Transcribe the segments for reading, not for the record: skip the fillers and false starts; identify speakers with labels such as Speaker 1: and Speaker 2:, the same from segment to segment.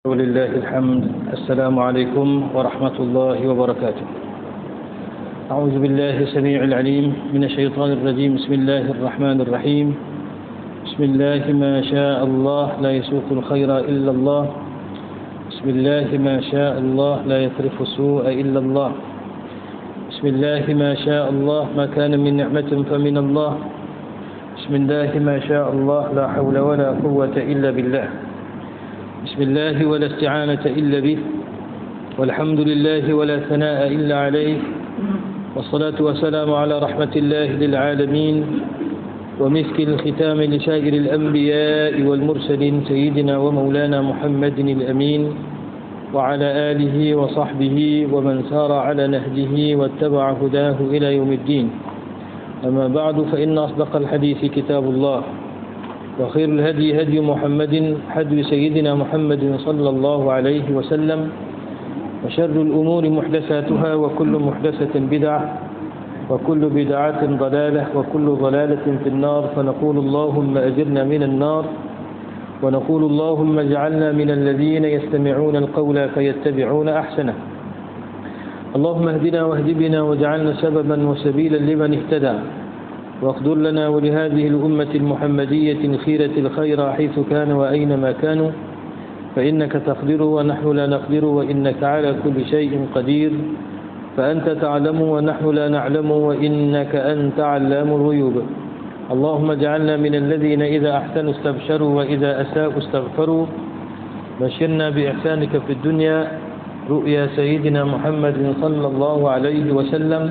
Speaker 1: ولله الحمد. السلام عليكم ورحمة الله وبركاته. أعوذ بالله السميع العليم من الشيطان الرجيم. بسم الله الرحمن الرحيم. بسم الله ما شاء الله لا يسوق الخير إلا الله. بسم الله ما شاء الله لا يترف السوء إلا الله. بسم الله ما شاء الله ما كان من نعمة فمن الله. بسم الله ما شاء الله لا حول ولا قوة إلا بالله. بسم الله ولا استعانة إلا به. والحمد لله ولا ثناء إلا عليه. والصلاة والسلام على رحمة الله للعالمين ومسك الختام لسائر الأنبياء والمرسلين سيدنا ومولانا محمد الأمين وعلى آله وصحبه ومن سار على نهجه واتبع هداه إلى يوم الدين. أما بعد فإن أصدق الحديث كتاب الله وخير الهدي هدي محمد هدي سيدنا محمد صلى الله عليه وسلم وشر الأمور محدثاتها وكل محدثة بدعة وكل بدعة ضلالة وكل ضلالة في النار. فنقول اللهم أجرنا من النار ونقول اللهم اجعلنا من الذين يستمعون القول فيتبعون أحسنه. اللهم اهدنا واهد بنا واجعلنا سببا وسبيلا لمن اهتدى واقدر لنا ولهذه الأمة المحمدية الخيرة الخير حيث كان وأينما كانوا فإنك تقدر ونحن لا نقدر وإنك على كل شيء قدير. فأنت تعلم ونحن لا نعلم وإنك أنت علام الغيوب. اللهم اجعلنا من الذين إذا أحسنوا استبشروا وإذا أساءوا استغفروا. بشرنا بإحسانك في الدنيا رؤيا سيدنا محمد صلى الله عليه وسلم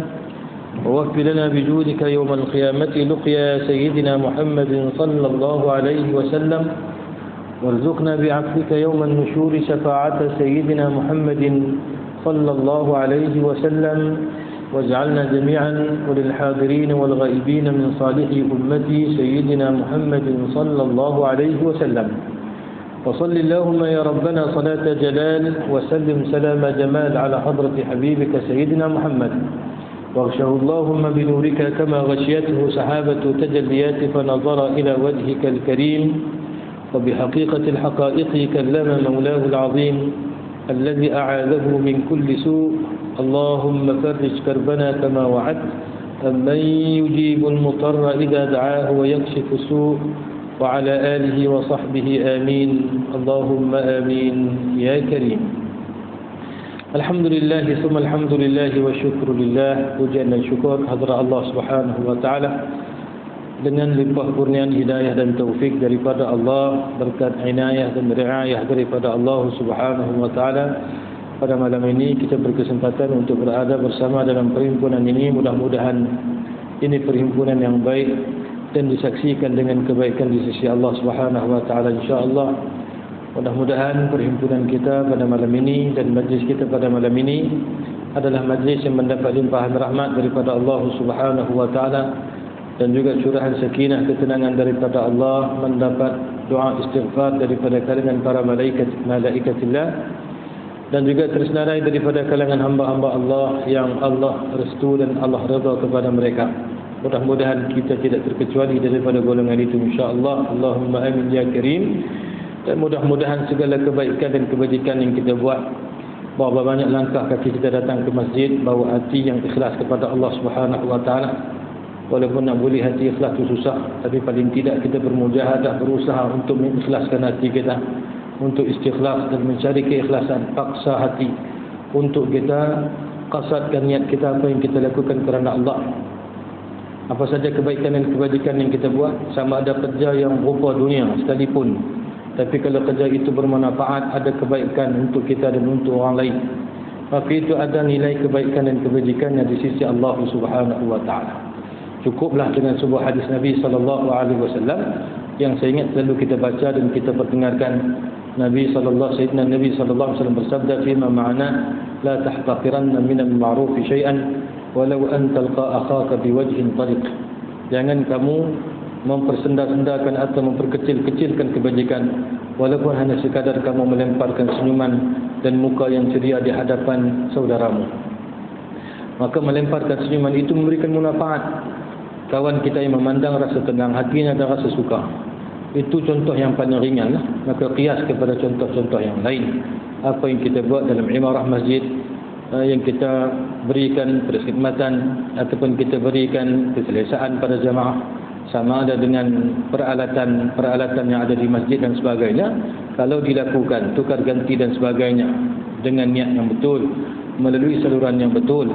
Speaker 1: ووفق لنا بجودك يوم القيامة لقيا سيدنا محمد صلى الله عليه وسلم. وارزقنا بعفوك يوم النشور شفاعة سيدنا محمد صلى الله عليه وسلم. واجعلنا جميعا وللحاضرين والغائبين من صالح أمتي سيدنا محمد صلى الله عليه وسلم. وصل اللهم يا ربنا صلاة جلال وسلم سلام جمال على حضرة حبيبك سيدنا محمد واغشه اللهم بنورك كما غشيته سحابة تجليات فنظر إلى وجهك الكريم وبحقيقة الحقائق كلم مولاه العظيم الذي أعاذه من كل سوء. اللهم فرج كربنا كما وعدت أمن يجيب المضطر إذا دعاه ويكشف السوء وعلى آله وصحبه آمين. اللهم آمين يا كريم. Alhamdulillah summa alhamdulillah wa syukrulillah. Pujian dan syukur hadrat Allah Subhanahu wa taala dengan limpah kurniaan hidayah dan taufik daripada Allah, berkat inayah dan riayah daripada Allah Subhanahu wa taala. Pada malam ini kita berkesempatan untuk berada bersama dalam perhimpunan ini. Mudah-mudahan ini perhimpunan yang baik dan disaksikan dengan kebaikan di sisi Allah Subhanahu wa taala insya-Allah. Mudah-mudahan perhimpunan kita pada malam ini dan majlis kita pada malam ini adalah majlis yang mendapat limpahan rahmat daripada Allah Subhanahu wa taala dan juga curahan sakinah ketenangan daripada Allah, mendapat doa istighfar daripada kalangan para malaikatillah dan juga tersenarai daripada kalangan hamba-hamba Allah yang Allah restu dan Allah redha kepada mereka. Mudah-mudahan kita tidak terkecuali daripada golongan itu insya-Allah. Allahumma amin ya karim. Dan mudah-mudahan segala kebaikan dan kebajikan yang kita buat, bawa banyak langkah kaki kita datang ke masjid, bawa hati yang ikhlas kepada Allah Subhanahu wa taala. Walaupun nak boleh hati ikhlas itu susah, tapi paling tidak kita bermujahadah, berusaha untuk mengikhlaskan hati kita, untuk istikhlas dan mencari keikhlasan, paksa hati untuk kita qasadkan niat kita apa yang kita lakukan kerana Allah. Apa saja kebaikan dan kebajikan yang kita buat, sama ada kerja yang berupa dunia sekalipun, tapi kalau kerja itu bermanfaat, ada kebaikan untuk kita dan untuk orang lain, maka itu ada nilai kebaikan dan kebajikannya di sisi Allah Subhanahu wa taala. Cukuplah dengan sebuah hadis Nabi sallallahu alaihi wasallam yang saya ingat selalu kita baca dan kita perdengarkan. Nabi sallallahu alaihi wasallam bersabda, "Fima ma'ana la tahtaqiranna min al-ma'ruf syai'an walau an talqa akhaka biwajhin tariq." Jangan kamu mempersendak-sendakan atau memperkecil-kecilkan kebajikan walaupun hanya sekadar kamu melemparkan senyuman dan muka yang ceria di hadapan saudaramu. Maka melemparkan senyuman itu memberikan manfaat. Kawan kita yang memandang rasa tenang hatinya dan rasa suka. Itu contoh yang paling ringan lah. Maka qiyas kepada contoh-contoh yang lain. Apa yang kita buat dalam imarah masjid, yang kita berikan perkhidmatan ataupun kita berikan keselesaan pada jamaah, sama ada dengan peralatan yang ada di masjid dan sebagainya, kalau dilakukan tukar ganti dan sebagainya dengan niat yang betul, melalui saluran yang betul,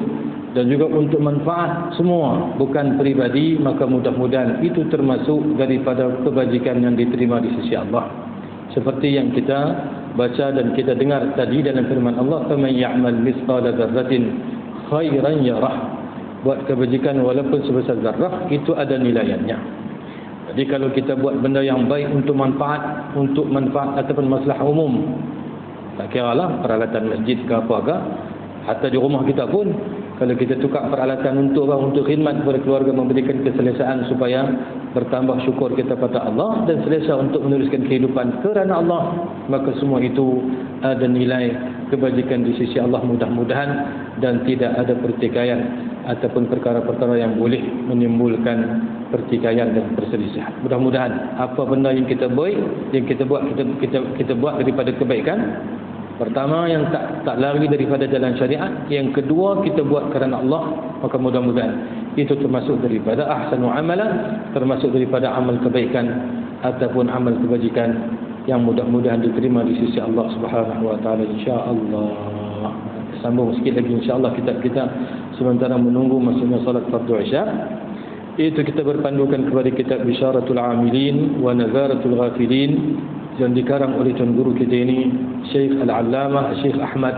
Speaker 1: dan juga untuk manfaat semua, bukan peribadi, maka mudah-mudahan itu termasuk daripada kebajikan yang diterima di sisi Allah. Seperti yang kita baca dan kita dengar tadi dalam firman Allah, "Faman ya'mal mithqala dzarratin khairan yarah." Buat kebajikan walaupun sebesar zarrah, itu ada nilainya. Jadi kalau kita buat benda yang baik untuk manfaat ataupun masalah umum, tak kiralah peralatan masjid ke apa-apa, hatta di rumah kita pun, kalau kita tukar peralatan untuk khidmat kepada keluarga, memberikan keselesaan supaya bertambah syukur kita pada Allah dan selesa untuk meneruskan kehidupan kerana Allah, maka semua itu ada nilai kebajikan di sisi Allah mudah-mudahan, dan tidak ada pertikaian ataupun perkara-perkara yang boleh menimbulkan pertikaian dan perselisihan. Mudah-mudahan apa benda yang kita buat daripada kebaikan. Pertama, yang tak lari daripada jalan syariat. Yang kedua, kita buat kerana Allah, maka mudah-mudahan itu termasuk daripada ahsanu amalan, termasuk daripada amal kebaikan ataupun amal kebajikan yang mudah-mudahan diterima di sisi Allah Subhanahu wa taala, insya-Allah. Sambung sikit lagi insya-Allah kita sementara menunggu masuknya salat fardu Isya. Itu kita berpandukan kepada kitab Bisyaratul Amilin wa Nazaratul Ghafilin yang dikarang oleh tuan guru kita ini, Syekh Al-Allamah Syekh Ahmad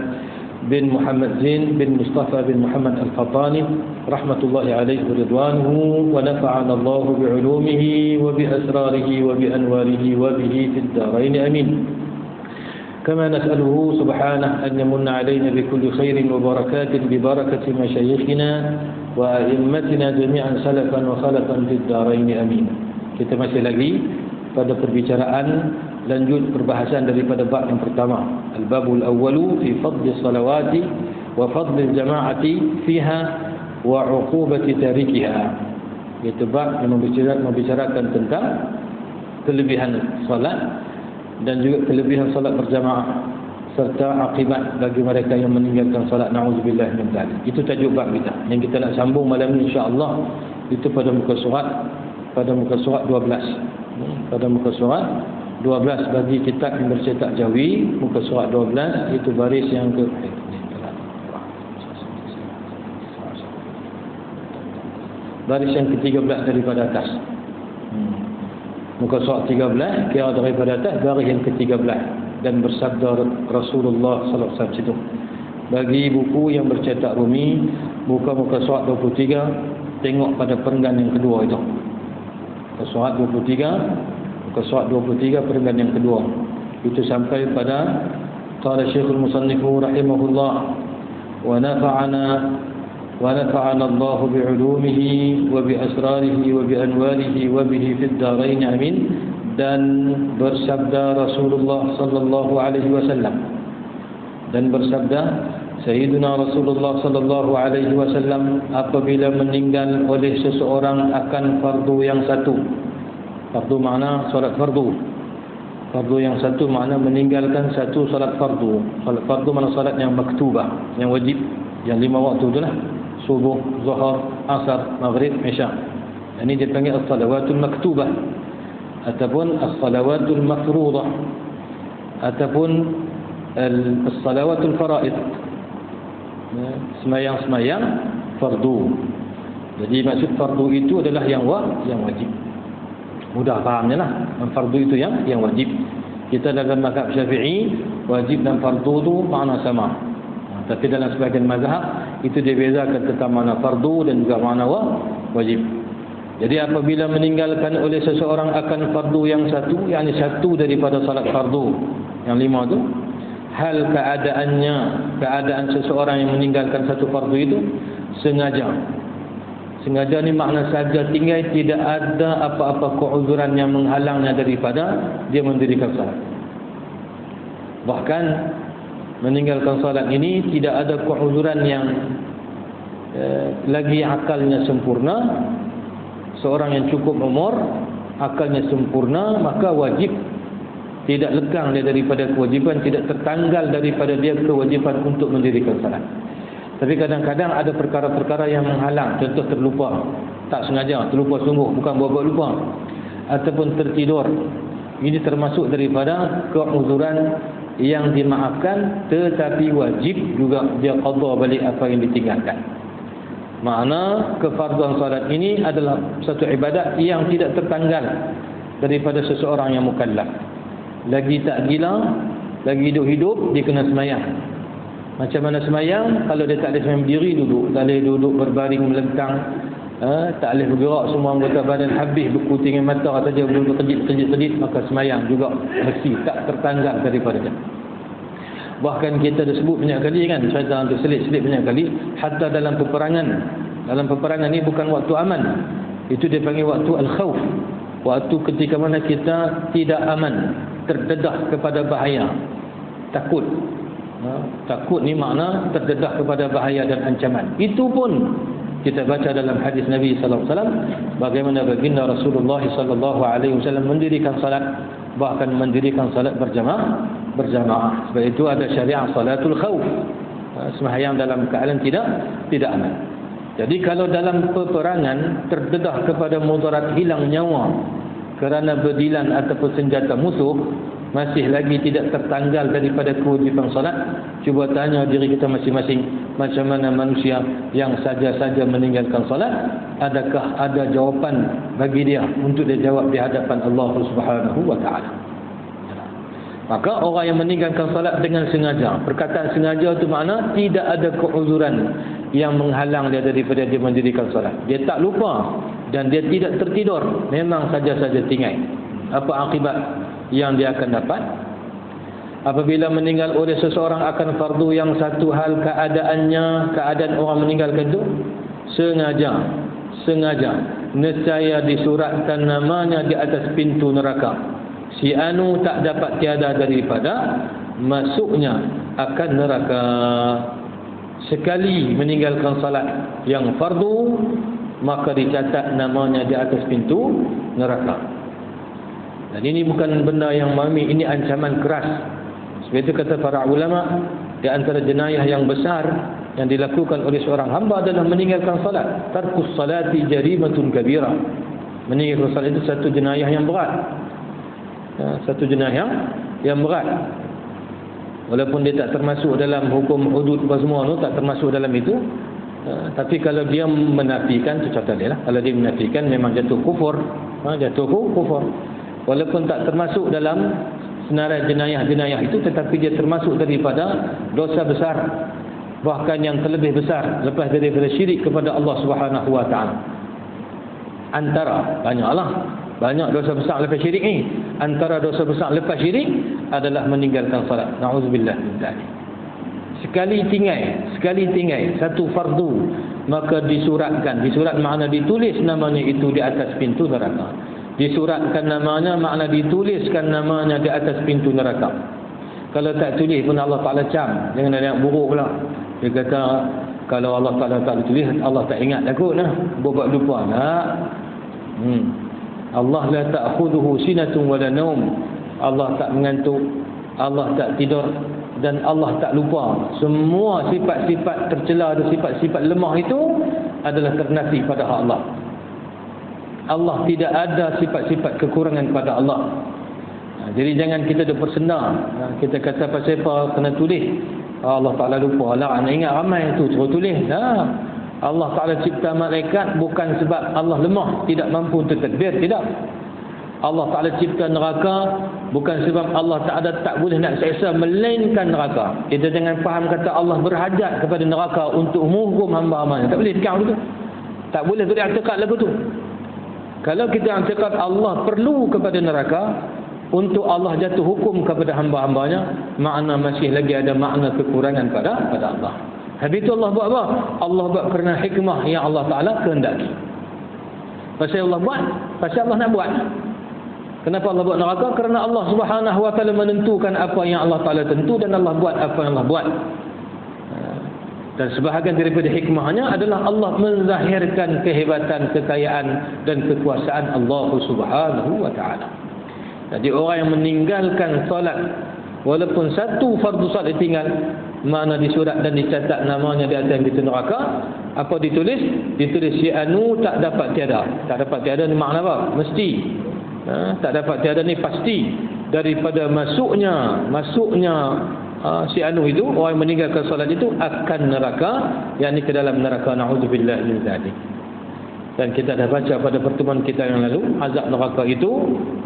Speaker 1: bin Muhammad Zain bin Mustafa bin Muhammad Al-Fatani rahmatullahi alaihi wa ridwanuhu, wa nafa'ana Allah bi'ulumihi wa bi'asrarihi wa bi'anwarihi wa bihi fid darain amin. كما نسأله سبحانه أن يمن علينا بكل خير وبركات ببركة مشايخنا وأئمتنا جميعا سلفا وخلفا في الدارين آمين. Kita masih lagi pada perbicaraan lanjut perbahasan daripada bab yang pertama, al-babul awwalu fi fadli salawati wa fadli jama'ati fiha wa 'uqubati tarikiha. Itu bab yang membicarakan tentang kelebihan salat dan juga kelebihan salat berjamaah serta akibat bagi mereka yang meninggalkan salat, na'udzubillah min dzalik. Itu tajuk bab kita yang kita nak sambung malam ni insya-Allah. Itu pada muka surat 12. Pada muka surat 12 bagi kitab yang bercetak Jawi, muka surat 12, itu baris yang ke baris yang ke-13 daripada atas. Muka surat 13 kira daripada atas, baris yang ke-13, dan bersabda Rasulullah sallallahu alaihi wasallam situ. Bagi buku yang bercetak Rumi, buka muka surat 23, tengok pada perenggan yang kedua itu. Muka surat 23 perenggan yang kedua. Itu sampai pada qala Syekhul Musannif rahimahullah wa nafa'ana Allah bi'ulumihi wa bi'asrarihi wa bi'anwarihi wa bihi fid darain amin. Dan bersabda Rasulullah sallallahu alaihi wasallam, dan bersabda Sayyidina Rasulullah sallallahu alaihi wasallam, apabila meninggal oleh seseorang akan fardu yang satu. Fardu makna solat fardu. Fardu yang satu makna meninggalkan satu solat fardu. Solat fardu makna solat yang maktubah, yang wajib, yang 5 waktu itulah. Subuh, zuhur, asar, maghrib, isya. Ini dipanggil as-salawatul maktubah ataupun as-salawatul mafruḍah ataupun as-salawatul faraid. Semayang-semayang fardu. Jadi maksud fardu itu adalah yang wajib. Mudah fahamnya lah. Fardu itu yang wajib. Kita dalam mazhab Syafi'i, wajib dan fardu itu makna sama. Tapi dalam sebagian mazhab itu dibezakan tentang makna fardu dan juga makna wajib. Jadi apabila meninggalkan oleh seseorang akan fardu yang satu, yakni satu daripada salat fardu yang 5 itu, hal keadaan seseorang yang meninggalkan satu fardu itu sengaja ni makna saja, tinggal tidak ada apa-apa keuzuran yang menghalangnya daripada dia mendirikan salat. Bahkan meninggalkan salat ini tidak ada keuzuran yang lagi akalnya sempurna. Seorang yang cukup umur akalnya sempurna, maka wajib, tidak lekang dia daripada kewajipan, tidak tertanggal daripada dia kewajipan untuk mendirikan salat. Tapi kadang-kadang ada perkara-perkara yang menghalang, contoh terlupa, tak sengaja, terlupa sungguh, bukan buat-buat lupa, ataupun tertidur. Ini termasuk daripada keuzuran yang dimaafkan, tetapi wajib juga dia qada balik apa yang ditinggalkan. Makna kefarduan salat ini adalah satu ibadat yang tidak tertanggal daripada seseorang yang mukallaf. Lagi tak gila, lagi hidup-hidup, dia kena semayang. Macam mana semayang? Kalau dia tak boleh semayang berdiri, duduk. Tak boleh duduk berbaring melentang, tak boleh bergerak, semua anggota badan habis, berkutingan mata saja, duduk kejit-kejit, maka semayang juga mesti tak tertanggal daripada dia. Bahkan kita dah sebut banyak kali kan, saya untuk selit-selit banyak kali, hatta dalam peperangan. Dalam peperangan ni bukan waktu aman, itu dia panggil waktu al-khawf, waktu ketika mana kita tidak aman, terdedah kepada bahaya, takut. Takut ni makna terdedah kepada bahaya dan ancaman. Itu pun kita baca dalam hadis Nabi sallallahu alaihi wasallam bagaimana baginda Rasulullah sallallahu alaihi wasallam mendirikan salat, bahkan mendirikan salat berjamaah. Sebab itu ada syariat salatul khauf, sembahyang dalam keadaan tidak aman. Jadi kalau dalam peperangan terdedah kepada mudarat hilang nyawa kerana berdilan ataupun senjata musuh, masih lagi tidak tertanggal daripada kewajipan salat, cuba tanya diri kita masing-masing, macam mana manusia yang saja-saja meninggalkan salat? Adakah ada jawapan bagi dia untuk dia jawab di hadapan Allah Subhanahu wa taala? Maka orang yang meninggalkan salat dengan sengaja, perkataan sengaja itu makna tidak ada keuzuran yang menghalang dia daripada dia mendirikan salat. Dia tak lupa dan dia tidak tertidur, memang saja-saja tinggal. Apa akibat yang dia akan dapat? Apabila meninggal oleh seseorang akan fardu yang satu hal keadaannya, keadaan orang meninggalkan itu sengaja, nescaya disuratkan namanya di atas pintu neraka. Si anu tak dapat tiada daripada masuknya akan neraka. Sekali meninggalkan salat yang fardu, maka dicatat namanya di atas pintu neraka. Dan ini bukan benda yang mami, ini ancaman keras. Sebab itu kata para ulama, di antara jenayah yang besar yang dilakukan oleh seorang hamba adalah meninggalkan salat. Tarkus salati jarimatun kabira. Meninggalkan salat itu satu jenayah yang berat. Satu jenayah yang berat. Walaupun dia tak termasuk dalam hukum hudud semua tu, tak termasuk dalam itu. Tapi kalau dia menafikan, itu contoh dia lah. Kalau dia menafikan, memang jatuh kufur. Jatuh kufur. Walaupun tak termasuk dalam senarai jenayah-jenayah itu, tetapi dia termasuk daripada dosa besar, bahkan yang terlebih besar lepas daripada syirik kepada Allah Subhanahu wa taala. Antara banyak dosa besar lepas syirik ni. Antara dosa besar lepas syirik adalah meninggalkan salat. Nauzubillah min dzalik. Sekali tinggal satu fardu, maka disuratkan. Disurat makna ditulis namanya itu di atas pintu neraka. Disuratkan namanya makna dituliskan namanya di atas pintu neraka. Kalau tak tulis pun Allah Ta'ala cam. Jangan ada yang buruk pula. Dia kata kalau Allah Ta'ala tak tulis, Allah tak ingat takut lah, buat lupa nak. Allah la ta'khudhuhu sinatun wala naum. Allah tak mengantuk, Allah tak tidur, dan Allah tak lupa. Semua sifat-sifat tercela dan sifat-sifat lemah itu adalah ternafi pada Allah. Allah tidak ada sifat-sifat kekurangan pada Allah. Jadi jangan kita bersenang. Kita kata pasal apa kena tulis. Allah Ta'ala lupa lah. Anak ingat ramai tu suruh tulis. Allah Ta'ala cipta malaikat bukan sebab Allah lemah, tidak mampu untuk tadbir. Tidak. Allah Ta'ala cipta neraka bukan sebab Allah Ta'ala tak boleh nak seksa, melainkan neraka. Kita jangan faham kata Allah berhajat kepada neraka untuk menghukum hamba-hambanya. Tak boleh fikir begitu. Tak boleh beriktikad lagu tu. Kalau kita i'tikad Allah perlu kepada neraka untuk Allah jatuh hukum kepada hamba-hambanya, makna masih lagi ada makna kekurangan pada Allah. Habis itu Allah buat apa? Allah buat kerana hikmah yang Allah Ta'ala kehendaki. Pasal Allah buat, pasal Allah nak buat. Kenapa Allah buat neraka? Kerana Allah Subhanahu wa taala menentukan apa yang Allah Ta'ala tentu, dan Allah buat apa yang Allah buat. Dan sebahagian daripada hikmahnya adalah Allah menzahirkan kehebatan, kekayaan dan kekuasaan Allah Subhanahu wa taala. Jadi orang yang meninggalkan solat walaupun satu fardu solat ditinggal, mana di surat dan dicatat namanya di atas pintu neraka, apa ditulis? Ditulis si anu tak dapat tiada. Tak dapat tiada ni makna apa? Mesti. Tak dapat tiada ni pasti daripada masuknya si anu itu, orang yang meninggalkan solat itu akan neraka, yakni ke dalam neraka, naudzubillah min zalik. Dan kita dah baca pada pertemuan kita yang lalu, azab neraka itu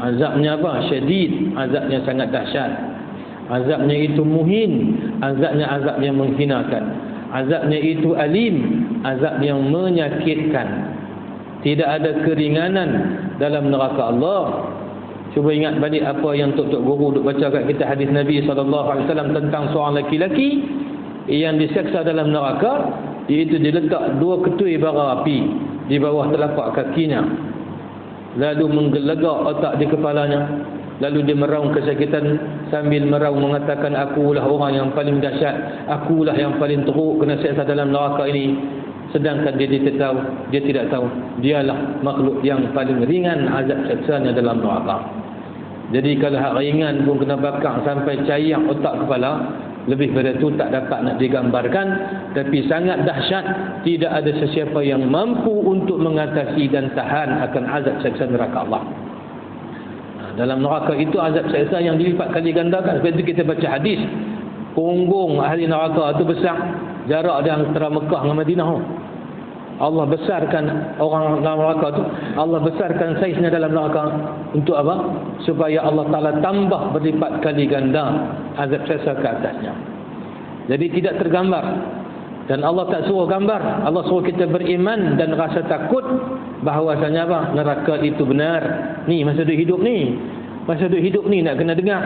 Speaker 1: azabnya apa? Syadid, azabnya sangat dahsyat. Azabnya itu muhin, azabnya azab yang menghinakan. Azabnya itu alim, azab yang menyakitkan. Tidak ada keringanan dalam neraka Allah. Cuba ingat balik apa yang Tok Guru duk baca kat kita hadis Nabi SAW tentang seorang lelaki yang diseksa dalam neraka, iaitu diletak dua ketui bara api di bawah telapak kakinya, lalu menggelegak otak di kepalanya, lalu dia meraung kesakitan sambil meraung mengatakan, akulah orang yang paling dahsyat, akulah yang paling teruk kena seksa dalam neraka ini. Sedangkan dia tidak tahu dialah makhluk yang paling ringan azab seksanya dalam neraka. Jadi kalau hak ringan pun kena bakar sampai cair otak kepala, lebih pada itu tak dapat nak digambarkan. Tapi sangat dahsyat, tidak ada sesiapa yang mampu untuk mengatasi dan tahan akan azab seksa neraka Allah. Dalam neraka itu azab seksa yang dilipat kali gandakan. Sebab itu kita baca hadis, punggung ahli neraka itu besar, jarak dia antara Mekah dengan Madinah. Allah besarkan orang dalam neraka itu, Allah besarkan saiznya dalam neraka. Untuk apa? Supaya Allah Ta'ala tambah berlipat kali ganda azab seksa ke atasnya. Jadi tidak tergambar. Dan Allah tak suruh gambar, Allah suruh kita beriman dan rasa takut bahawasanya apa? Neraka itu benar. Ni masa duk hidup ni, masa duk hidup ni nak kena dengar.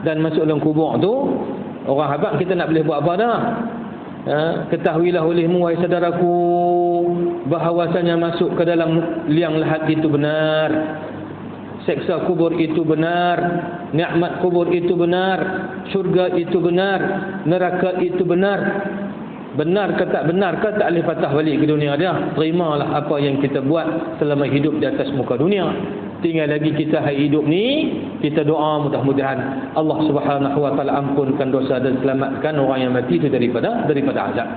Speaker 1: Dan masuk dalam kubur tu, orang habaq kita nak boleh buat apa dah? Ketahuilah olehmu wahai saudaraku, bahawasanya masuk ke dalam liang lahat itu benar, seksa kubur itu benar, nikmat kubur itu benar, syurga itu benar, neraka itu benar. Benar ke tak benar ke, tak boleh patah balik ke dunia dia. Terimalah apa yang kita buat selama hidup di atas muka dunia. Tinggal lagi kita hari hidup ni, kita doa mudah-mudahan Allah Subhanahu wa taala ampunkan dosa dan selamatkan orang yang mati itu daripada azab.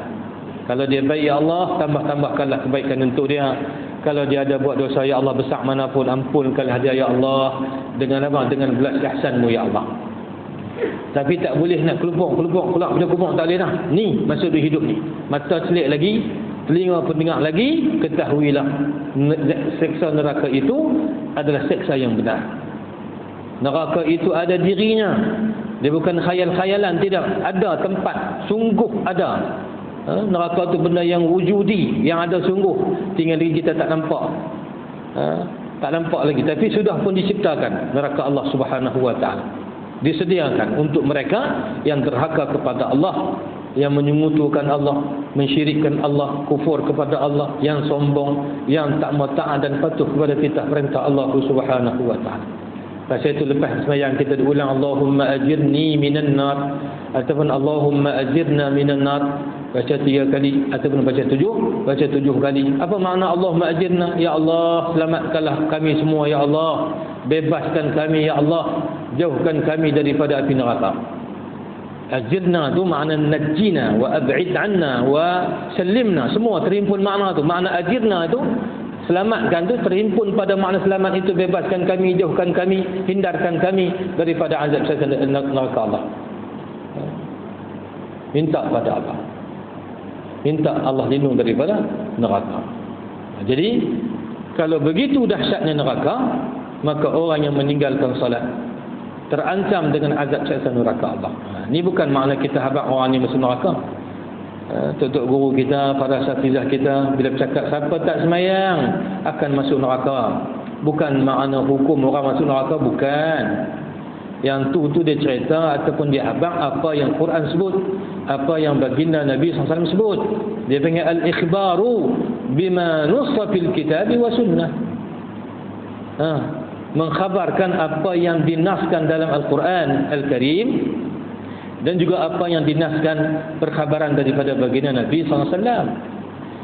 Speaker 1: Kalau dia baik, ya Allah, tambah-tambahkanlah kebaikan untuk dia. Kalau dia ada buat dosa, ya Allah, besar manapun, ampunkanlah dia, ya Allah. Dengan apa? Dengan belas ihsan-Mu, ya Allah. Tapi tak boleh nak kelupuk pula pada kubur, tak boleh dah. Ni masa dia hidup ni, mata selik lagi, telinga pendengar lagi, ketahuilah seksa neraka itu adalah seksa yang benar. Neraka itu ada dirinya, dia bukan khayal-khayalan, tidak. Ada tempat, sungguh ada. Neraka itu benda yang wujudi, yang ada sungguh, tinggal lagi kita tak nampak. Tak nampak lagi, tapi sudah pun diciptakan neraka Allah Subhanahu wa taala. Disediakan untuk mereka yang derhaka kepada Allah, yang menyekutukan Allah, mensyirikkan Allah, kufur kepada Allah, yang sombong, yang tak mau taat dan patuh kepada titah perintah Allah Subhanahu wa taala. Pasal itu lepas sembahyang kita diulang, Allahumma ajirni minan nar, ataupun Allahumma ajirna minan nar, baca 3 kali ataupun baca 7 kali. Apa makna Allahumma ajirna? Ya Allah, selamatkanlah kami semua, ya Allah, bebaskan kami, ya Allah, jauhkan kami daripada api neraka. Ajirna tu makna najjina wa ab'id anna wa sallimna, semua terhimpun makna tu. Makna ajirna tu selamatkan tu terhimpun pada makna selamat itu, bebaskan kami, jauhkan kami, hindarkan kami daripada azab seksa neraka Allah. Minta pada Allah, minta Allah lindung daripada neraka. Jadi kalau begitu dahsyatnya neraka, maka orang yang meninggalkan salat terancam dengan azab seksa neraka Allah. Ini bukan makna kita habaq orang ni masuk neraka. Tok guru kita, para asatizah kita bila bercakap siapa tak semayang akan masuk neraka, bukan makna hukum orang masuk neraka, bukan. Yang tu dia cerita ataupun dia habaq apa yang Quran sebut, apa yang baginda Nabi SAW sebut. Dia panggil al-ikhbaru bima nussa fil kitab wa sunnah. Mengkhabarkan apa yang dinaskan dalam Al-Quran Al-Karim dan juga apa yang dinaskan perkhabaran daripada baginda Nabi SAW.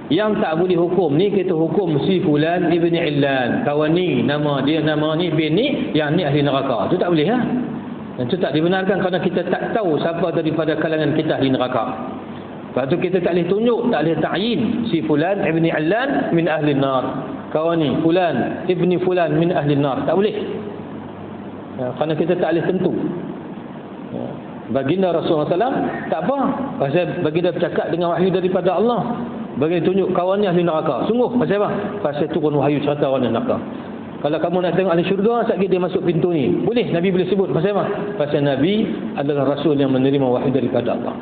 Speaker 1: Yang tak boleh hukum ni, kita hukum si fulan ibni Illan, kawan ni nama ni bin ni, yang ni ahli neraka. Itu tak boleh ha? Dan itu tak dibenarkan kerana kita tak tahu siapa daripada kalangan kita ahli neraka. Lepas tu kita tak boleh tunjuk, tak boleh ta'yin si fulan ibni Illan min ahli nar, kawan ni fulan ibni fulan min ahli nar. Tak boleh kerana kita tak boleh tentu. Baginda Rasulullah SAW tak apa, pasal baginda bercakap dengan wahyu daripada Allah. Baginda tunjuk kawannya ahli neraka. Sungguh pasal apa? Pasal turun wahyu cerita orang neraka. Kalau kamu nak tengok ahli syurga, sekali dia masuk pintu ni, boleh, Nabi boleh sebut. Pasal apa? Pasal Nabi adalah Rasul yang menerima wahyu daripada Allah.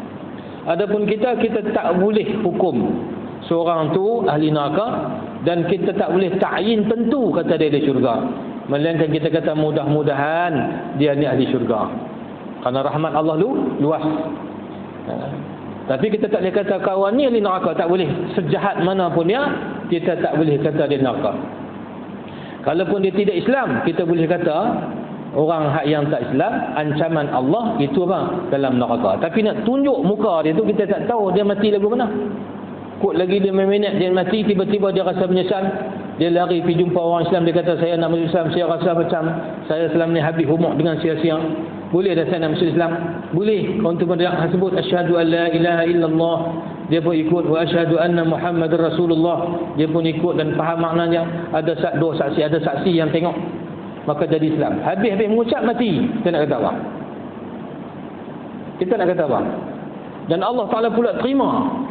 Speaker 1: Adapun kita tak boleh hukum seorang tu ahli neraka, dan kita tak boleh ta'yin tentu kata dia ahli syurga. Melainkan kita kata mudah-mudahan dia ni ahli syurga, kerana rahmat Allah luas. Tapi kita tak boleh kata kawan ni ahli neraka, tak boleh. Sejahat mana pun dia, kita tak boleh kata dia neraka. Kalaupun dia tidak Islam, kita boleh kata orang hak yang tak Islam, ancaman Allah itu apa? Dalam neraka. Tapi nak tunjuk muka dia tu, kita tak tahu dia mati lagu mana. Kot lagi dia meminat, dia mati, tiba-tiba dia rasa menyesal, dia lari pergi jumpa orang Islam, dia kata saya nak masuk Islam, saya rasa macam saya selama ni habis umur dengan sia-sia. Boleh dah saya nak masuk Islam? Boleh. Untuk dia sebut asyhadu an la ilaha illallah, dia pun ikut, wa asyhadu anna Muhammadar Rasulullah, dia pun ikut dan faham maknanya. Ada dua saksi, ada saksi yang tengok, maka jadi Islam. Habis mengucap mati, kita nak kata apa? Kita nak kata apa? Dan Allah Ta'ala pula terima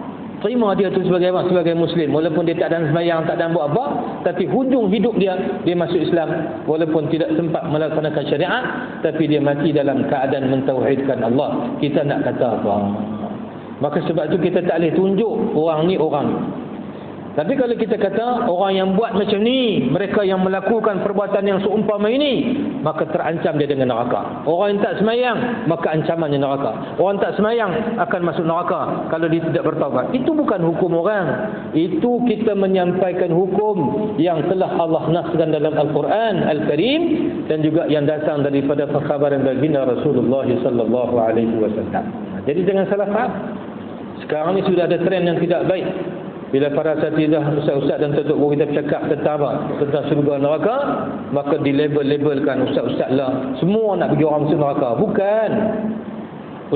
Speaker 1: dia tu sebagai apa? Sebagai Muslim, walaupun dia tak ada sembahyang, tak ada buat apa, tapi hujung hidup dia masuk Islam, walaupun tidak sempat melaksanakan syariat, tapi dia mati dalam keadaan mentauhidkan Allah. Kita nak kata apa? Maka sebab tu kita tak boleh tunjuk orang ni orang. Tapi kalau kita kata orang yang buat macam ni, mereka yang melakukan perbuatan yang seumpama ini, maka terancam dia dengan neraka. Orang yang tak semayang, maka ancamannya neraka. Orang tak semayang akan masuk neraka kalau dia tidak bertaubat. Itu bukan hukum orang. Itu kita menyampaikan hukum yang telah Allah naskan dalam Al-Quran Al-Karim, dan juga yang datang daripada perkhabaran baginda Rasulullah sallallahu alaihi wasallam. Jadi jangan salah faham. Sekarang ni sudah ada trend yang tidak baik. Bila para asatidzah, ustaz-ustaz dan tuan-tuan guru kita bercakap tentang apa? Tentang syurga neraka, maka dilabel-labelkan ustaz-ustaz lah, semua nak pergi orang masuk neraka. Bukan.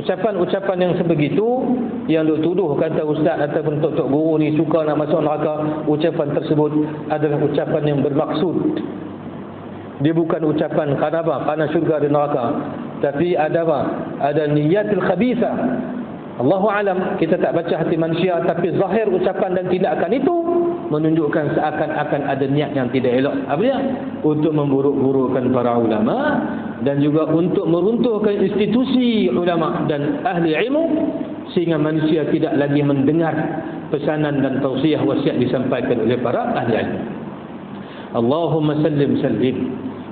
Speaker 1: Ucapan-ucapan yang sebegitu, yang duk tuduh kata ustaz ataupun tuan-tuan guru ni suka nak masuk neraka, ucapan tersebut adalah ucapan yang bermaksud. Dia bukan ucapan kerana apa? Kerana syurga dan neraka. Tapi ada apa? Ada niyatul khabithah. Allahu alam, kita tak baca hati manusia, tapi zahir ucapan dan tindakan itu menunjukkan seakan-akan ada niat yang tidak elok. Apa dia? Untuk memburuk-burukkan para ulama, dan juga untuk meruntuhkan institusi ulama dan ahli ilmu, sehingga manusia tidak lagi mendengar pesanan dan tausiah wasiat disampaikan oleh para ahli ilmu. Allahumma sallim sallim.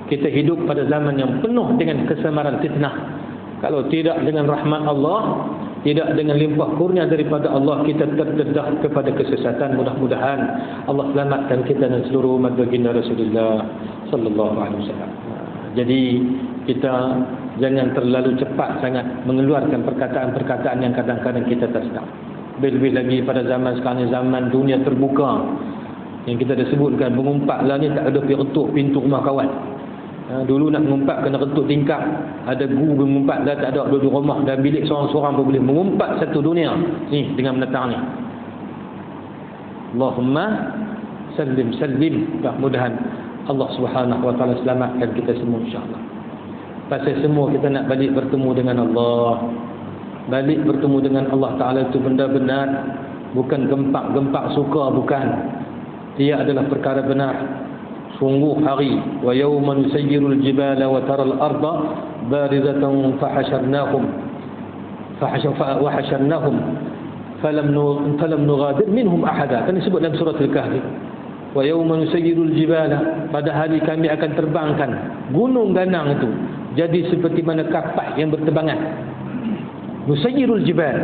Speaker 1: Kita hidup pada zaman yang penuh dengan kesamaran fitnah. Kalau tidak dengan rahmat Allah, tidak dengan limpah kurnia daripada Allah, kita terdedah kepada kesesatan. Mudah-mudahan Allah selamatkan kita dan seluruh umat baginda Rasulullah sallallahu alaihi wasallam. Jadi kita jangan terlalu cepat sangat mengeluarkan perkataan-perkataan yang kadang-kadang kita tak sedap. Lebih-lebih lagi pada zaman sekarang ni, zaman dunia terbuka, yang kita dah sebutkan, mengumpatlah ni tak ada pergi retuk pintu rumah kawan. Dulu nak mengumpat kena retuk tingkap, ada guru mengumpat, dah tak ada duduk rumah dan bilik seorang-seorang pun boleh mengumpat satu dunia ni dengan menetang ni. Allahumma sallim sallim. Mudah-mudahan Allah Subhanahu wa taala selamatkan kita semua insya-Allah. Pasal semua kita nak balik bertemu dengan Allah. Balik bertemu dengan Allah Taala itu benar-benar bukan gempak-gempak suka, bukan. Ia adalah perkara benar. Sungguh hari wa yawma nusayyirul jibala wa taral arda barizatan fahasharnahum falam nughadir minhum ahada. Kan disebut dalam surah Al-Kahfi. Wa yawma nusayyirul jibala, pada hari kami akan terbangkan gunung ganang itu jadi seperti mana kapak yang berterbangan. Nusayyirul jibal,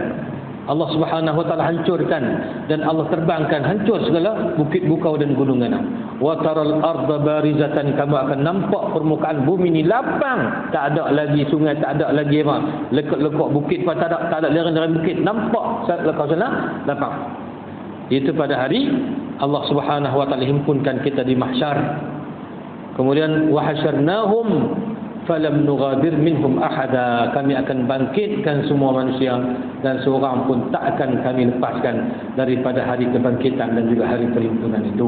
Speaker 1: Allah Subhanahu wa taala hancurkan dan Allah terbangkan hancur segala bukit bukau dan gunungan. Wa taral arda barizatan, kamu akan nampak permukaan bumi ni lapang, tak ada lagi sungai, tak ada lagi apa lekuk-lekuk bukit pun tak ada lereng-lereng bukit, nampak lekau sana lapang. Itu pada hari Allah Subhanahu wa taala himpunkan kita di mahsyar. Kemudian wa hasyarnahum falam nughadir minhum ahada, kami akan bangkitkan semua manusia dan seorang pun tak akan kami lepaskan daripada hari kebangkitan dan juga hari perhimpunan itu.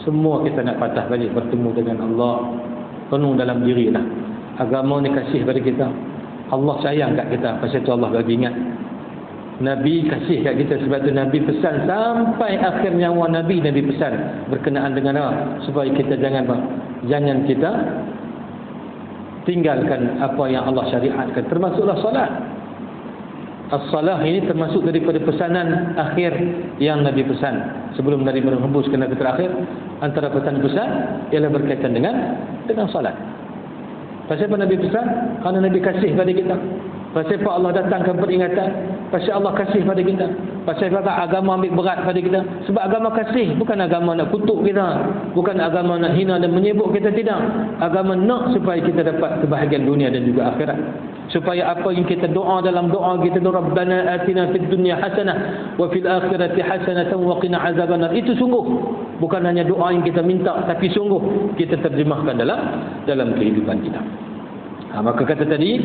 Speaker 1: Semua kita nak patah balik bertemu dengan Allah. Penuh dalam diri lah. Agama ni kasih pada kita. Allah sayang kat kita, pasal tu Allah bagi ingat. Nabi kasih kat kita, sebab tu Nabi pesan sampai akhir nyawa Nabi pesan berkenaan dengan apa? Supaya kita jangan kita tinggalkan apa yang Allah syariatkan, termasuklah solat. As-salah ini termasuk daripada pesanan akhir yang Nabi pesan sebelum Nabi menghembus ke Nabi terakhir. Antara pesan-pesan ialah berkaitan dengan solat. Pasal apa Nabi pesan? Kerana Nabi kasih pada kita. Pasal apa Allah datangkan peringatan? Pasal Allah kasih pada kita. Pasal apa agama ambil berat pada kita? Sebab agama kasih, bukan agama nak kutuk kita, bukan agama nak hina dan menyebuk kita, tidak. Agama nak supaya kita dapat kebahagiaan dunia dan juga akhirat. Supaya apa yang kita doa dalam doa kita, Rabbana atina fid dunya hasanah wa fil akhirati hasanatan wa qina azabannar, itu sungguh bukan hanya doa yang kita minta, tapi sungguh kita terjemahkan dalam kehidupan kita. Maka kata tadi,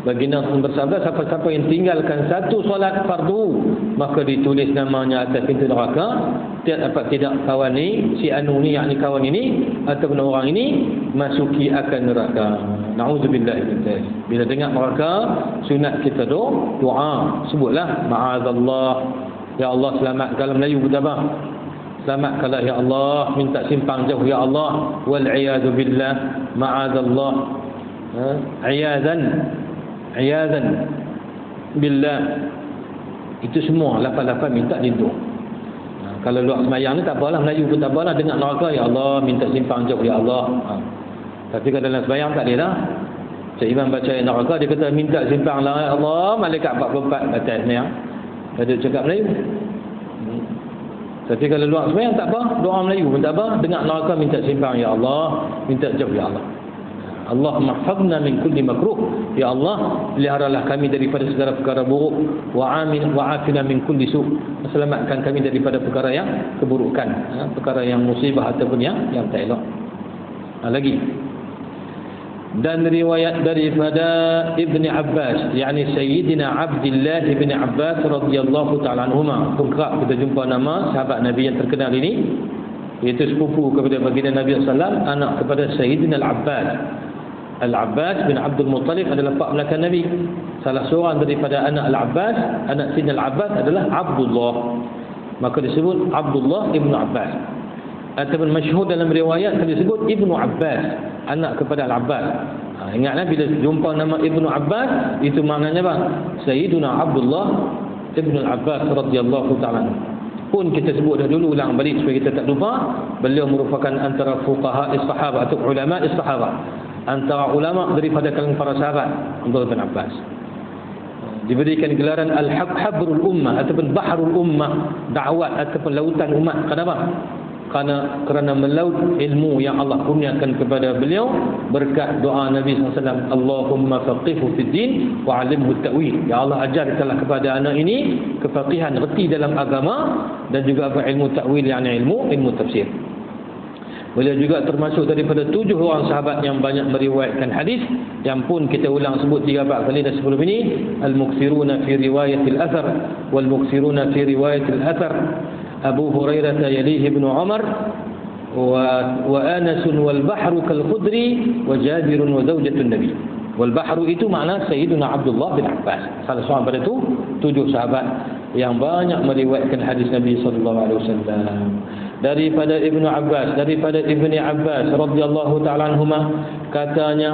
Speaker 1: baginda bersabda, siapa-siapa yang tinggalkan satu solat fardu, maka ditulis namanya atas pintu neraka. Tidak kawan ni, si anu ni, yakni kawan ini ataupun orang ini masuki akan neraka. Na'udzubillah min dzalik. Bila dengar neraka, sunat kita doa, sebutlah ma'azallah, ya Allah selamat. Kalau Melayu kita apa? Selamatkanlah ya Allah, minta simpang jauh ya Allah, wal iyadu billah, ma'azallah, Iyazan billah. Itu semua lapan-lapan minta lindung. Kalau luar semayang ni tak apalah, Melayu pun tak apalah, dengar neraka ya Allah, minta simpang jauh ya Allah. Tapi kalau dalam semayang tak boleh lah. Cik Imam baca neraka, dia kata minta simpang lah ya Allah, malaikat 44 batas semayang. Dia cakap Melayu. Tapi kalau luar semayang tak apa, doa Melayu pun tak apa, dengar neraka minta simpang ya Allah, minta jauh ya Allah. Allahumma hafazna min kulli makruh, ya Allah peliharalah kami daripada segala perkara buruk, wa afina min kulli su', selamatkan kami daripada perkara yang keburukan, perkara yang musibah ataupun yang tak elok. Lagi, dan riwayat daripada Ibni Abbas, yakni Sayyidina Abdullah bin Abbas radhiyallahu ta'ala anhuma. Kerap kita jumpa nama sahabat Nabi yang terkenal ini, iaitu sepupu kepada baginda Nabi sallallahu alaihi wasallam, anak kepada Sayyidina Al-Abbas. Al-Abbas bin Abdul Muttalib adalah pak belakang Nabi. Salah seorang daripada anak Al-Abbas, anak Sayyidina Al-Abbas adalah Abdullah. Maka disebut Abdullah ibnu Abbas. Ataupun masyhur dalam riwayat disebut Ibnu Abbas, anak kepada Al-Abbas. Ingatlah bila jumpa nama Ibnu Abbas, itu maknanya apa? Sayyiduna Abdullah ibnu Al-Abbas radhiyallahu ta'ala. Pun kita sebut dah dulu, ulang balik supaya kita tak lupa, beliau merupakan antara fuqaha as-sahabah atau ulama as-sahabah, antara ulama daripada kalangan para sahabat. Abdullah bin Abbas diberikan gelaran Al-Habrul Ummah ataupun Bahrul Ummah, dakwat ataupun lautan umat. Kenapa? Kerana melaut ilmu yang Allah kurniakan kepada beliau berkat doa Nabi SAW, Allahumma faqihhu fid din wa 'allimhu ta'wil. Ya Allah, ajarkanlah kepada anak ini kefaqihan, reti dalam agama, dan juga ilmu ta'wil, yakni ilmu tafsir. Beliau juga termasuk daripada 7 orang sahabat yang banyak meriwayatkan hadis, yang pun kita ulang sebut 3-4 kali dah sebelum ini. Al-mukthiruna fi riwayatil athar wal mukthiruna fi riwayatil athar, Abu Hurairah yalihi Ibnu Umar wa Anas wal bahru kal Khudri wa Jabir wa zaujatun Nabi. Wal bahru itu makna Sayyidina Abdullah bin Abbas, salah seorang pada itu 7 sahabat yang banyak meriwayatkan hadis Nabi sallallahu alaihi wasallam. Daripada Ibnu Abbas, daripada Ibni Abbas radhiyallahu ta'ala anhuma, katanya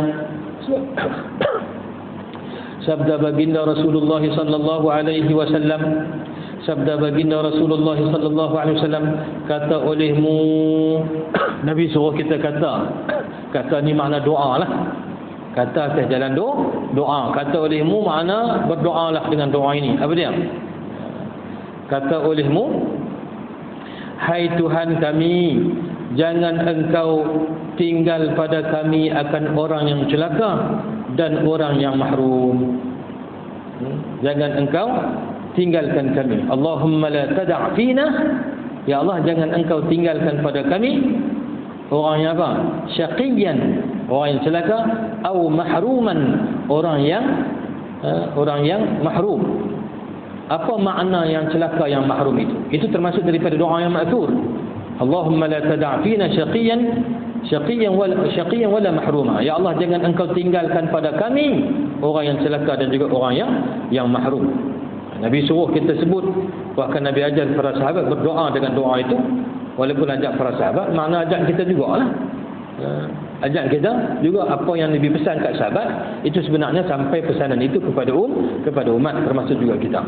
Speaker 1: sabda baginda Rasulullah sallallahu alaihi wasallam, sabda baginda Rasulullah sallallahu alaihi wasallam, kata olehmu, Nabi suruh kita kata ni makna doa lah, kata atas jalan doa, kata olehmu makna berdoalah dengan doa ini. Apa dia? kata olehmu, hai Tuhan kami, jangan engkau tinggal pada kami akan orang yang celaka dan orang yang mahrum. Jangan engkau tinggalkan kami. Allahumma la tada' fina, ya Allah, jangan engkau tinggalkan pada kami orang yang apa? Syaqiyan, orang yang celaka, atau mahruman, orang yang mahrum. Apa makna yang celaka, yang mahrum itu? Itu termasuk daripada doa yang ma'thur. Allahumma la tada' fina syaqiyan wala mahruma. Ya Allah, jangan engkau tinggalkan pada kami orang yang celaka dan juga orang yang mahrum. Nabi suruh kita sebut, bahkan Nabi ajar para sahabat berdoa dengan doa itu. Walaupun ajak para sahabat, makna ajak kita jugalah. Ajak kita juga, apa yang Nabi pesan kat sahabat itu sebenarnya sampai pesanan itu kepada umat, termasuk juga kita.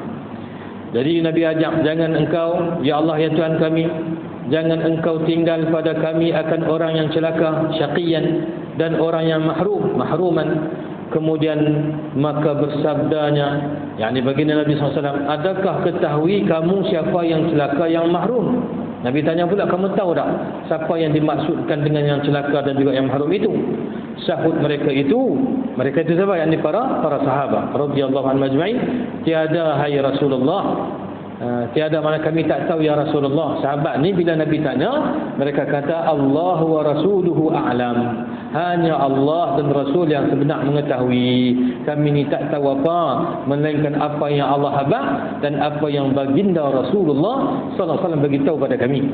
Speaker 1: Jadi Nabi ajak, jangan engkau, ya Allah ya Tuhan kami, jangan engkau tinggal pada kami akan orang yang celaka, syaqiyan, dan orang yang mahruman. Kemudian maka bersabdanya, yakni baginda Nabi SAW, adakah ketahui kamu siapa yang celaka, yang mahrum? Nabi tanya pula, kamu tahu tak siapa yang dimaksudkan dengan yang celaka dan juga yang mahrum itu? Sahut mereka itu siapa? Yakni para sahabat radhiyallahu anhum ajma'in. Tiada, hai Rasulullah. Tiada, mana kami tak tahu ya Rasulullah. Sahabat ni bila Nabi tanya, mereka kata Allah wa rasuluhu a'lam. Hanya Allah dan Rasul yang sebenar mengetahui. Kami ni tak tahu apa, melainkan apa yang Allah habaq dan apa yang baginda Rasulullah sallallahu alaihi wasallam bagi tahu pada kami.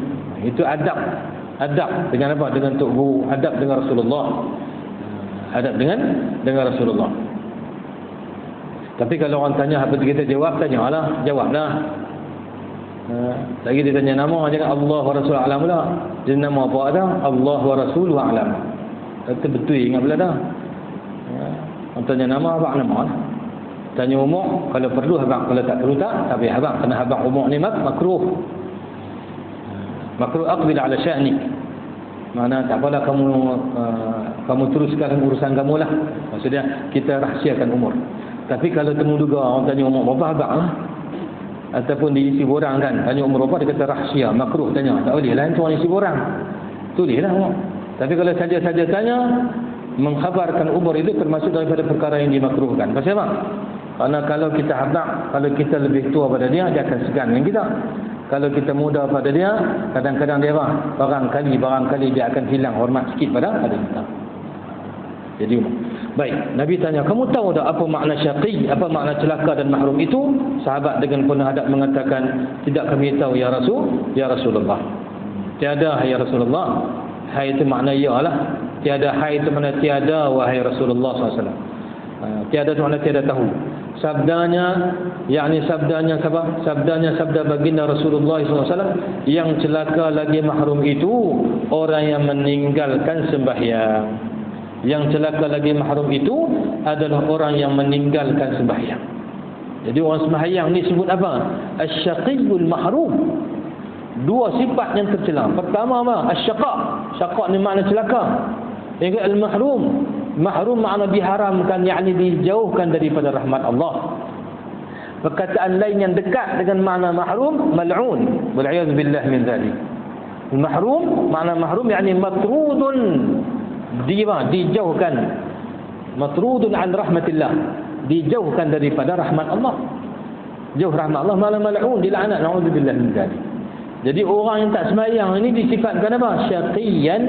Speaker 1: Itu adab dengan apa? Dengan tok guru, adab dengan Rasulullah. Adab dengan Rasulullah. Tapi kalau orang tanya apa kita jawab, tanyalah, jawablah. Lagi dia tanya nama, jangan Allah wa Rasul a'lam pula. Dia nama apa dah? Allah wa Rasul a'lam. Kata betul ingat pula dah. Orang tanya nama, abang nama lah. Tanya umur, kalau perlu abang, kalau tak perlu tak payah abang. Kerana abang umur ni makruh. Makruh aqbil ala sya'nik. Mana tak apalah, kamu teruskan urusan kamu lah. Maksudnya kita rahsiakan umur. Tapi kalau temu duga orang tanya umur berapa, abang lah. Ataupun diisi borang kan, tanya umur berapa, dia kata rahsia, makruh tanya. Tak boleh lah, tuan isi borang, tulislah umur. Tapi kalau saja-saja tanya, mengkhabarkan umur itu termasuk daripada perkara yang dimakruhkan. Pasal apa? Karena kalau kita habaq, kalau kita lebih tua pada dia akan segan dengan kita. Kalau kita muda pada dia, kadang-kadang dia apa? Barangkali dia akan hilang hormat sikit pada kita. Jadi baik, Nabi tanya, kamu tahu tak apa makna syaqi, apa makna celaka dan mahrum itu? Sahabat dengan penuh adab mengatakan, tidak kami tahu ya Rasulullah. Tiada, hai ya Rasulullah. Hai itu makna ya lah. Tiada, hai itu makna tiada, wahai Rasulullah SAW. Tiada itu makna tiada tahu. Sabdanya, yakni sabdanya siapa? Sabda baginda Rasulullah SAW, yang celaka lagi mahrum itu orang yang meninggalkan sembahyang. Yang celaka lagi mahrum itu adalah orang yang meninggalkan sembahyang. Jadi orang sembahyang ni sebut apa? Asy-syaqiyul mahrum. Dua sifat yang tercela. Pertama apa? Asy-syaqa. Syaqa ni makna celaka. Yang kedua al-mahrum. Mahrum makna diharamkan, yakni dijauhkan daripada rahmat Allah. Perkataan lain yang dekat dengan makna mahrum, mal'un. Wal-'iyadzu billah min dzalik. Al-mahrum, makna mahrum yakni matrudun. Dijauhkan, matrudun an rahmatillah, dijauhkan daripada rahmat Allah. Jauh rahmat Allah, malah mal'un, dilaknat, naudzubillah min dzalik. Jadi orang yang tak sembahyang ini disifatkan apa? Syaqiyan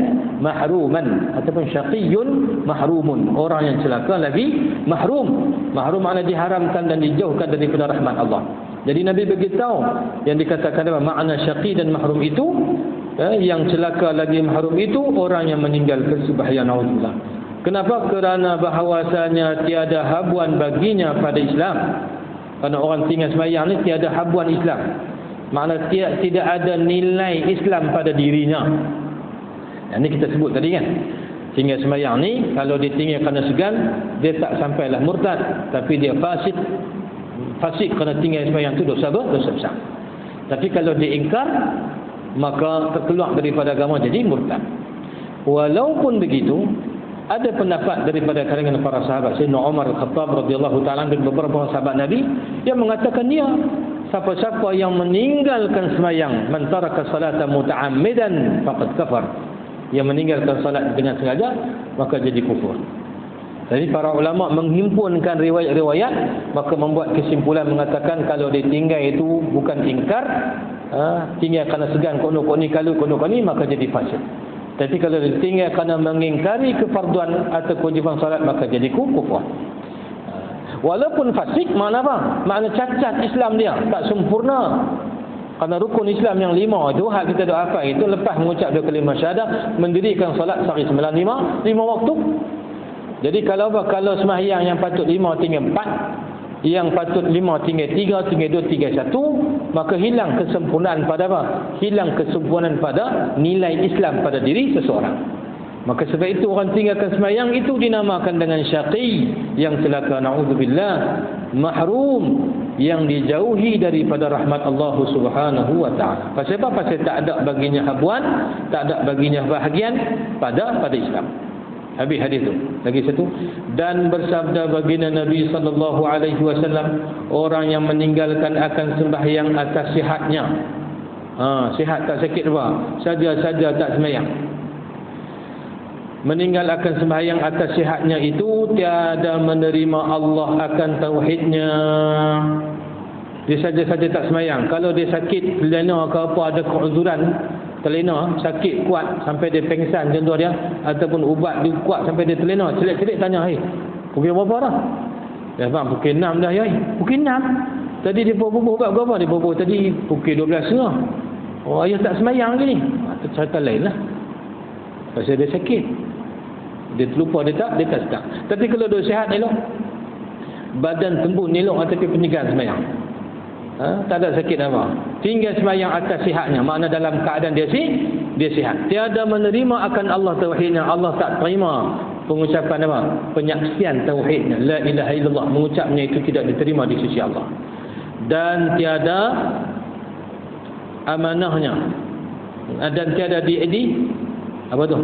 Speaker 1: mahruman, ataupun syaqiyun mahrumun, orang yang celaka lagi mahrum. Mahrum makna diharamkan dan dijauhkan daripada rahmat Allah. Jadi Nabi beritahu yang dikatakan apa makna syaqi dan mahrum itu. Yang celaka lagi mahrum itu orang yang meninggalkan sembahyang, naudzubillah. Kenapa? Kerana bahawasanya tiada habuan baginya pada Islam. Kerana orang tinggal sembahyang ni tiada habuan Islam. Makna tidak ada nilai Islam pada dirinya. Yang ni kita sebut tadi kan. Tinggal sembahyang ni kalau dia tinggal kerana segan, dia tak sampailah murtad, tapi dia fasik kerana tinggal sembahyang tu dosa besar. Tapi kalau dia ingkar, maka terkeluar daripada agama, jadi murtad. Walaupun begitu, ada pendapat daripada kalangan para sahabat, Sayyidina Umar Al-Khattab radhiyallahu ta'ala dan beberapa sahabat Nabi yang mengatakan dia siapa-siapa yang meninggalkan sembahyang, man taraka salata muta'ammidan faqad kafar. Yang meninggalkan salat dengan sengaja maka jadi kufur. Jadi para ulama menghimpunkan riwayat-riwayat, maka membuat kesimpulan mengatakan kalau dia tinggal itu bukan ingkar, tinggal kerana segan kono ni kalau kono ni, maka jadi fasik. Tapi kalau dia tinggal kerana mengingkari kefarduan atau kewajiban salat, maka jadi kufur. Walaupun fasik, makna apa? Makna cacat Islam dia, tak sempurna. Kerana rukun Islam yang 5 itu, hak kita doakan itu lepas mengucap 2 kalimah syahadah, mendirikan salat sehari 9 5 waktu. Jadi kalau sembahyang yang patut 5 tinggal 4, yang patut 5 tinggal 3, tinggal 2, tinggal 1, maka hilang kesempurnaan pada apa? Hilang kesempurnaan pada nilai Islam pada diri seseorang. Maka sebab itu orang tinggalkan sembahyang itu dinamakan dengan syaqi, yang celaka, na'udzubillah, mahrum, yang dijauhi daripada rahmat Allah Subhanahu wa taala. Pasal apa? Pasal tak ada baginya habuan, tak ada baginya bahagian pada Islam. Habis hadis tu. Lagi satu. Dan bersabda baginda Nabi sallallahu alaihi wasallam, orang yang meninggalkan akan sembahyang atas sihatnya. Sihat tak sakit apa? Saja tak sembahyang. Meninggal akan sembahyang atas sihatnya itu tiada menerima Allah akan tauhidnya. Dia saja-saja tak sembahyang. Kalau dia sakit telena ke apa, ada keuzuran telena, sakit kuat sampai dia pengsan contoh dia, ataupun ubat dia kuat sampai dia telena, celik-celik tanya, pukul berapa dah? Dia bang, pukul 6 dah ya. Pukul 6? Tadi dia bubuh ubat berapa? Dia bubuh tadi pukul 12.30. Oh, ayah tak sembahyang lagi ni. Itu cerita lain lah. Pasal dia sakit. Dia terlupa, dia tak sedar. Tapi kalau dia sihat elok, badan tembun elok, tapi peninggalan sembahyang, tak ada sakit apa, tinggal sembahyang atas sihatnya, makna dalam keadaan dia sihat. Tiada menerima akan Allah tauhidnya, Allah tak terima pengucapan apa? Penyaksian tauhidnya, la ilaha illallah, mengucapnya itu tidak diterima di sisi Allah. Dan tiada amanahnya, dan tiada apa tu?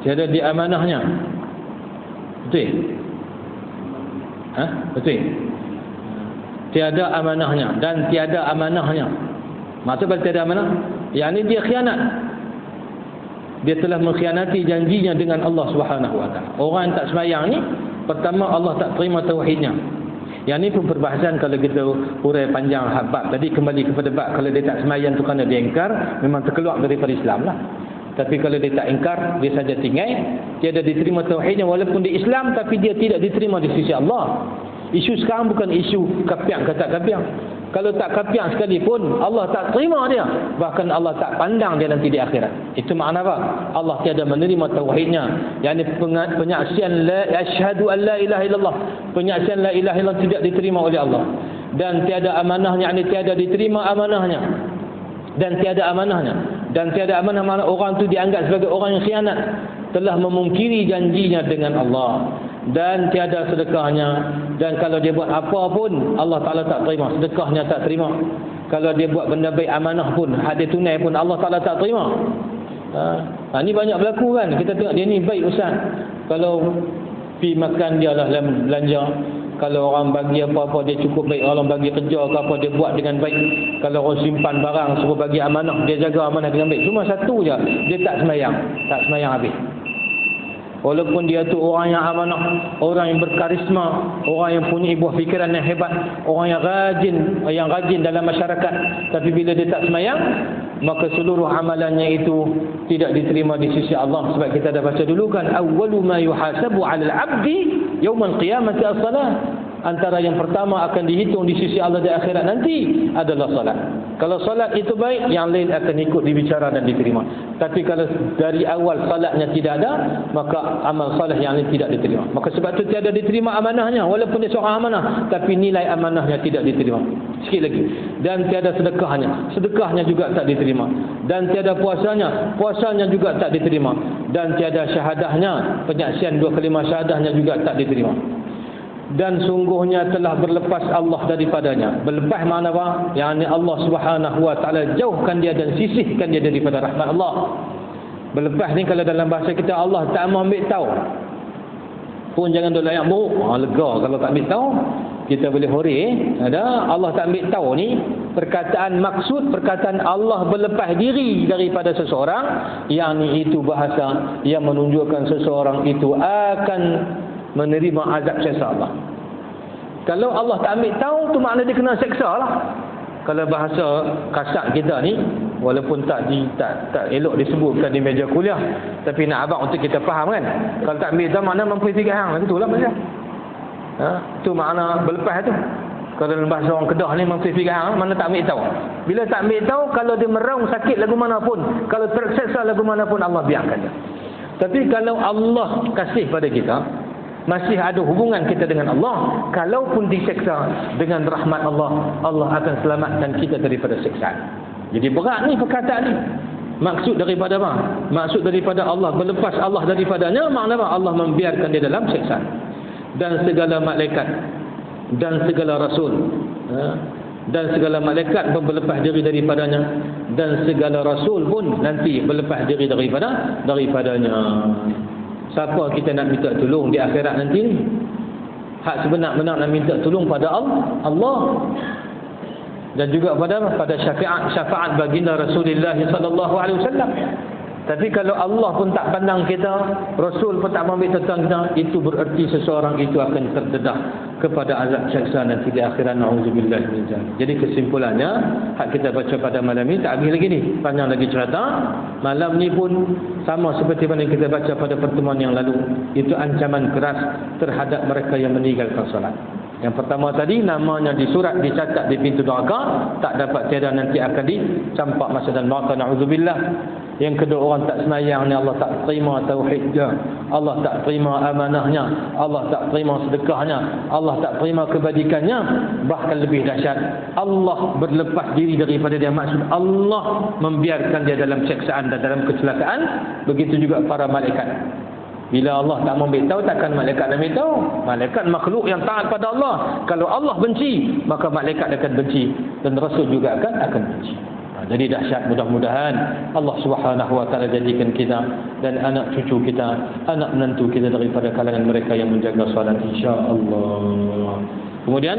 Speaker 1: Tiada diamanahnya. Betul? Betul? Tiada amanahnya dan tiada amanahnya. Maksudnya tiada amanah, yakni dia khianat. Dia telah mengkhianati janjinya dengan Allah Subhanahu wa taala. Orang yang tak sembahyang ni, pertama Allah tak terima tauhidnya. Yang ni pun perbahasan kalau kita urai panjang bab tadi, kembali kepada bab kalau dia tak sembahyang tu kerana dia ingkar, memang terkeluar daripada Islam lah. Tapi kalau dia tak ingkar, dia saja tinggal, tiada diterima tauhidnya walaupun di Islam, tapi dia tidak diterima di sisi Allah. Isu sekarang bukan isu kapiang ke tak kapiang. Kalau tak kapiang sekalipun, Allah tak terima dia. Bahkan Allah tak pandang dia nanti di akhirat. Itu makna apa? Allah tiada menerima tauhidnya. Yang penyaksian la asyhadu an la ilaha illallah. Penyaksian la ilaha illallah tidak diterima oleh Allah. Dan tiada amanahnya, yakni tiada diterima amanahnya. Dan tiada amanahnya. Dan tiada amanah, mana orang tu dianggap sebagai orang yang khianat, telah memungkiri janjinya dengan Allah. Dan tiada sedekahnya. Dan kalau dia buat apa pun, Allah Ta'ala tak terima. Sedekahnya tak terima. Kalau dia buat benda baik amanah pun, hak dia tunai pun, Allah Ta'ala tak terima. Ni banyak berlaku kan. Kita tengok dia ni baik ustaz, kalau pergi makan dia lah belanja, kalau orang bagi apa-apa dia cukup baik, orang bagi kerja ke apa dia buat dengan baik. Kalau orang simpan barang suruh bagi amanah, dia jaga amanah dengan baik. Cuma satu je, dia tak sembahyang habis. Walaupun dia tu orang yang amanah, orang yang berkarisma, orang yang punya buah fikiran yang hebat, orang yang rajin dalam masyarakat, tapi bila dia tak sembahyang, maka seluruh amalannya itu tidak diterima di sisi Allah. Sebab kita dah baca dulu kan, awwalu ma yuhasabu 'alal 'abdi yaumal qiyamati as-salah. Antara yang pertama akan dihitung di sisi Allah di akhirat nanti adalah salat. Kalau salat itu baik, yang lain akan ikut dibicara dan diterima. Tapi kalau dari awal salatnya tidak ada, maka amal saleh yang lain tidak diterima. Maka sebab itu tiada diterima amanahnya, walaupun dia seorang amanah, tapi nilai amanahnya tidak diterima. Sikit lagi. Dan tiada sedekahnya juga tak diterima. Dan tiada puasanya juga tak diterima. Dan tiada syahadahnya, penyaksian 2 kalimah syahadahnya juga tak diterima. Dan sungguhnya telah berlepas Allah daripadanya. Berlepas makna apa? Yang Allah Subhanahu wa taala jauhkan dia dan sisihkan dia daripada rahmat Allah. Berlepas ni kalau dalam bahasa kita, Allah tak mau ambil tahu. pun jangan duk layak buruk. Lega kalau tak ambil tahu. Kita boleh hore ada Allah tak ambil tahu ni perkataan maksud perkataan Allah berlepas diri daripada seseorang, yang ni itu bahasa yang menunjukkan seseorang itu akan menerima azab seksa Allah. Kalau Allah tak ambil tahu tu makna dia kena seksa lah. Kalau bahasa kasar kita ni, walaupun tak elok disebutkan di meja kuliah, tapi nak abang untuk kita faham kan. Kalau tak ambil tahu makna memperhatikan hang, itulah maksudnya. Itu makna berlepas tu. Kalau dalam bahasa orang Kedah ni memperhatikan hang, mana tak ambil tahu. Bila tak ambil tahu, kalau dia meraung sakit lagu mana pun, kalau terseksa lagu mana pun, Allah biarkan dia. Tapi kalau Allah kasih pada kita, masih ada hubungan kita dengan Allah, kalaupun diseksa dengan rahmat Allah, Allah akan selamatkan kita daripada siksaan. Jadi berat ni perkataan ni. Maksud daripada apa? Maksud daripada Allah berlepas Allah daripadanya, makna apa? Allah membiarkan dia dalam siksaan. Dan segala malaikat dan segala rasul dan segala malaikat pun berlepas diri daripadanya, dan segala rasul pun nanti berlepas diri daripadanya. Siapa kita nak minta tolong di akhirat nanti ni? Hak sebenar-benar nak minta tolong pada Allah, dan juga pada syafaat baginda Rasulullah sallallahu alaihi wasallam. Tapi kalau Allah pun tak pandang kita, Rasul pun tak ambil tentang kita, itu bererti seseorang itu akan terdedah kepada azab seksa nanti di akhirat. Na'udzubillah min dzalik. Jadi kesimpulannya, hak kita baca pada malam ini tak habis lagi ni, panjang lagi cerita. Malam ni pun sama seperti mana kita baca pada pertemuan yang lalu, itu ancaman keras terhadap mereka yang meninggalkan solat. Yang pertama tadi, namanya disurat, dicatat di pintu neraka, tak dapat tiada, nanti akan dicampak masuk dalam neraka. Na'udzubillah. Yang kedua, orang tak semayang ni Allah tak terima tauhidnya, Allah tak terima amanahnya, Allah tak terima sedekahnya, Allah tak terima kebajikannya. Bahkan lebih dahsyat, Allah berlepas diri daripada dia. Maksud Allah membiarkan dia dalam siksaan dan dalam kecelakaan. Begitu juga para malaikat. Bila Allah tak ambil tahu, takkan malaikat nak ambil tahu. Malaikat makhluk yang taat pada Allah. Kalau Allah benci, maka malaikat akan benci, dan Rasul juga akan benci. Jadi dahsyat. Mudah-mudahan Allah Subhanahu wa taala jadikan kita dan anak cucu kita, anak menantu kita daripada kalangan mereka yang menjaga salat, insya-Allah. Kemudian,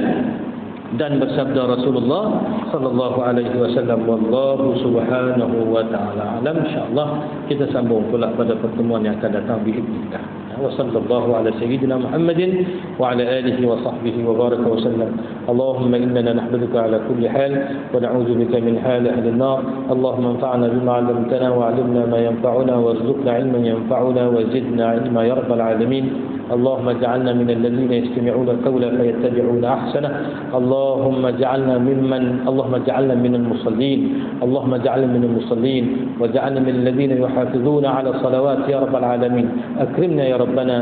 Speaker 1: dan bersabda Rasulullah sallallahu alaihi wasallam, wallahu subhanahu wa taala alam. Insyaallah kita sambung pula pada pertemuan yang akan datang biidznillah. Wa sallallahu ala sayyidina Muhammadin wa ala alihi wa sahbihi wa baraka wa sallam. Allahumma innana nahmaduka ala kulli hal wa na'udzu bika min hal ahli an-nar. Allahumma anfa'na bima 'allamtana wa 'allimna ma yanfa'una warzuqna 'ilman yanfa'una wa zidna 'ilma ya rabbal alamin. اللهم اجعلنا من الذين يستمعون القول فيتبعون احسنه. اللهم اجعلنا من المصلين. اللهم اجعلنا من المصلين واجعلنا من الذين يحافظون على الصلوات يا رب العالمين. اكرمنا يا ربنا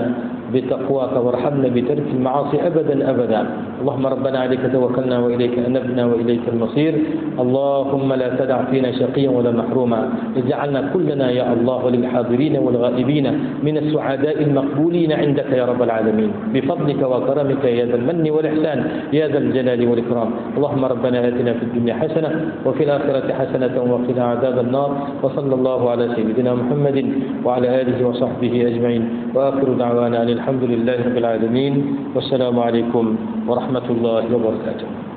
Speaker 1: بتقواك وارحمنا بترك المعاصي ابدا ابدا. اللهم ربنا عليك توكلنا واليك انبنا واليك المصير. اللهم لا تدع فينا شقيا ولا محروما. اجعلنا كلنا يا الله للحاضرين والغائبين من السعداء المقبولين عندك يا رب العالمين بفضلك وكرمك يا ذا المن والإحسان يا ذا الجلال والإكرام. اللهم ربنا آتنا في الدنيا حسنة وفي الآخرة حسنة وقنا عذاب النار. وصلى الله على سيدنا محمد وعلى آله وصحبه أجمعين. وآخر دعوانا أن الحمد لله رب العالمين. والسلام عليكم ورحمة الله وبركاته.